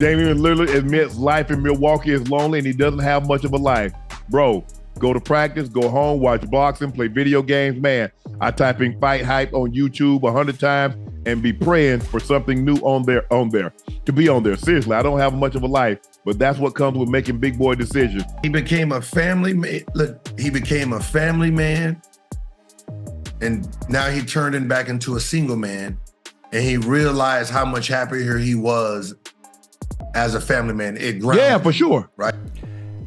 Damian Lillard admits life in Milwaukee is lonely and he doesn't have much of a life. Bro, go to practice, go home, watch boxing, play video games. Man, I type in fight hype on YouTube 100 times and be praying for something new to be on there. Seriously, I don't have much of a life, but that's what comes with making big boy decisions. He became a family man. Look, he became a family man, and now he turned it back into a single man, and he realized how much happier he was as a family man. It grounded Yeah, for sure. right?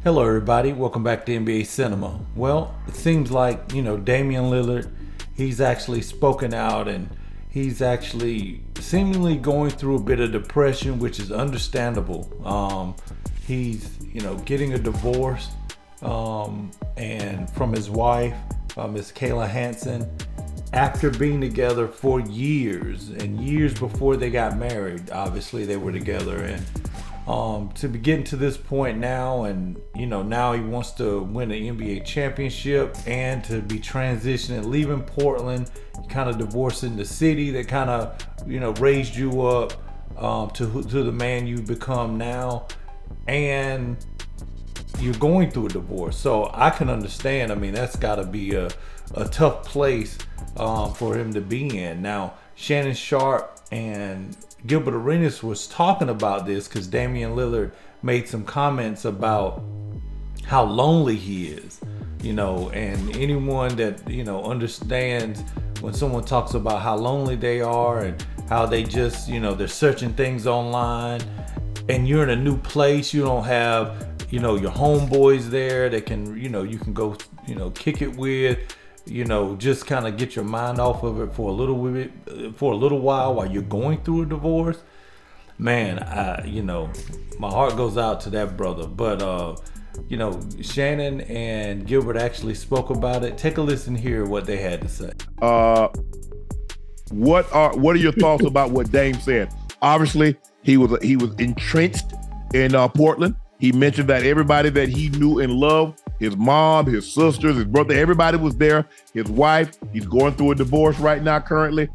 Hello, everybody. Welcome back to NBA Cinema. Well, it seems like, Damian Lillard, he's actually spoken out and he's actually seemingly going through a bit of depression, which is understandable. He's, getting a divorce and from his wife, Miss Kayla Hansen, after being together for years and years before they got married. Obviously, they were together, and to be getting to this point now, and now he wants to win an NBA championship and to be transitioning, leaving Portland, kind of divorcing the city that kind of raised you up to the man you become now, and you're going through a divorce. So I can understand. I mean, that's got to be a tough place for him to be in. Now, Shannon Sharpe and Gilbert Arenas was talking about this because Damian Lillard made some comments about how lonely he is, and anyone that, understands when someone talks about how lonely they are and how they just, they're searching things online and you're in a new place, you don't have, your homeboys there that can, you can go, kick it with, just kind of get your mind off of it for a little while you're going through a divorce. Man, my heart goes out to that brother. But Shannon and Gilbert actually spoke about it. Take a listen here what they had to say. What are your thoughts about what Dame said? Obviously, he was entrenched in Portland. He mentioned that everybody that he knew and loved, his mom, his sisters, his brother, everybody was there. His wife, he's going through a divorce right now currently.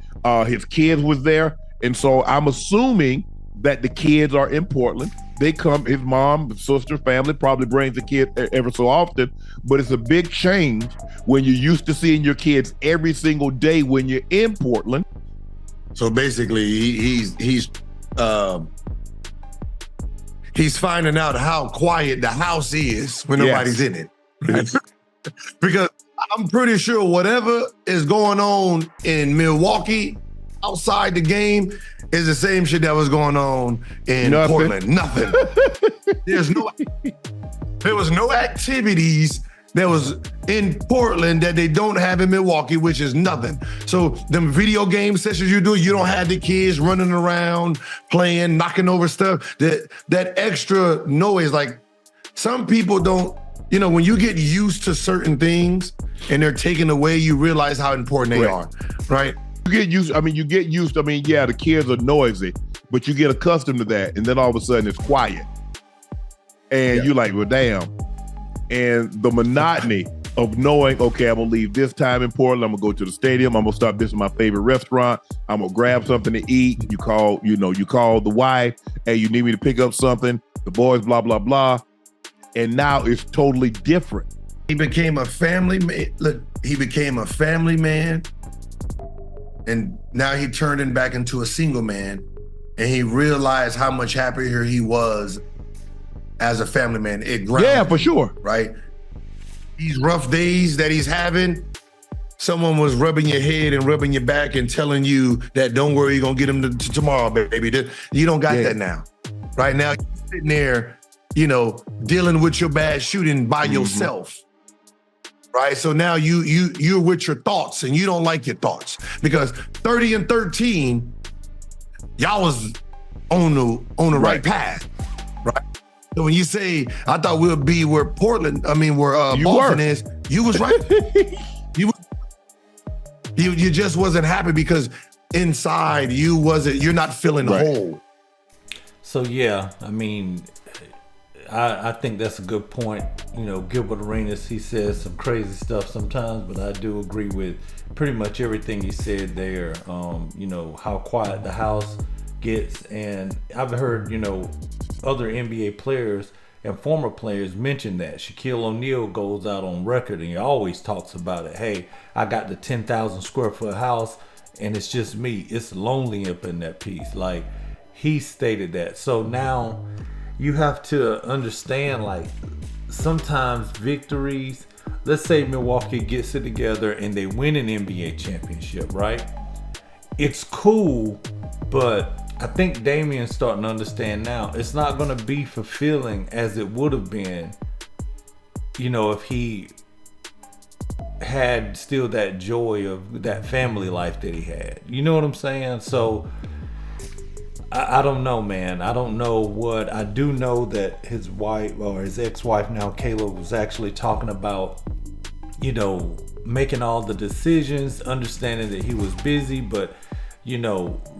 His kids was there. And so I'm assuming that the kids are in Portland. They come, his mom, sister, family probably brings the kid ever so often, but it's a big change when you're used to seeing your kids every single day when you're in Portland. So basically, he's finding out how quiet the house is when nobody's in it. Because I'm pretty sure whatever is going on in Milwaukee outside the game is the same shit that was going on in Portland. Nothing. There was no activities that was in Portland that they don't have in Milwaukee, which is nothing. So them video game sessions you do, you don't have the kids running around, playing, knocking over stuff. That extra noise, like some people don't, when you get used to certain things and they're taken away, you realize how important they are, right? You get used, yeah, the kids are noisy, but you get accustomed to that. And then all of a sudden it's quiet. And you're like, well, damn. And the monotony of knowing, okay, I'm gonna leave this time in Portland. I'm gonna go to the stadium. I'm gonna stop. This is my favorite restaurant. I'm gonna grab something to eat. You call the wife. Hey, you need me to pick up something. The boys, blah, blah, blah. And now it's totally different. He became a family man. Look, he became a family man, and now he turned it back into a single man, and he realized how much happier he was as a family man. It grounded Yeah, for sure. Right? These rough days that he's having, someone was rubbing your head and rubbing your back and telling you that don't worry, you're gonna get him to tomorrow, baby. You don't got that now. Right now, you're sitting there, dealing with your bad shooting by yourself. Right? So now you're with your thoughts and you don't like your thoughts because 30-13, y'all was on the right path. Right? So when you say, I thought we'll be where Boston is, you was right. You just wasn't happy because inside you're not feeling whole. So yeah, I think that's a good point. Gilbert Arenas, he says some crazy stuff sometimes, but I do agree with pretty much everything he said there. How quiet the house gets. And I've heard, other NBA players and former players mention that. Shaquille O'Neal goes out on record and he always talks about it. Hey, I got the 10,000 square foot house and it's just me. It's lonely up in that piece. Like, he stated that. So now you have to understand, like, sometimes victories, let's say Milwaukee gets it together and they win an NBA championship, right? It's cool, but I think Damian's starting to understand now it's not going to be fulfilling as it would have been, if he had still that joy of that family life that he had. You know what I'm saying? So I don't know, man. I don't know what. I do know that his wife, or his ex-wife now, Kayla, was actually talking about, making all the decisions, understanding that he was busy, but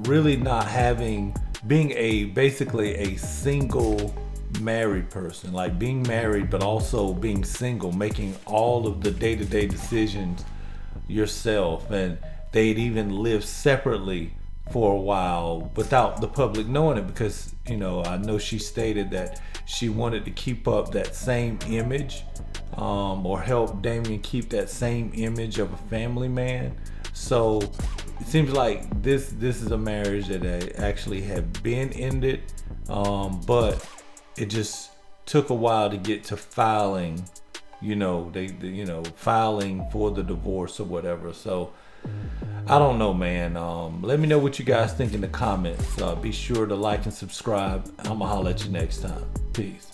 really not being basically a single married person, like being married but also being single, making all of the day-to-day decisions yourself. And they'd even lived separately for a while without the public knowing it, because I know she stated that she wanted to keep up that same image, or help Damian keep that same image of a family man. So it seems like this is a marriage that actually had been ended, but it just took a while to get to filing, filing for the divorce or whatever. So I don't know, man. Let me know what you guys think in the comments. Be sure to like and subscribe. I'm gonna holler at you next time. Peace.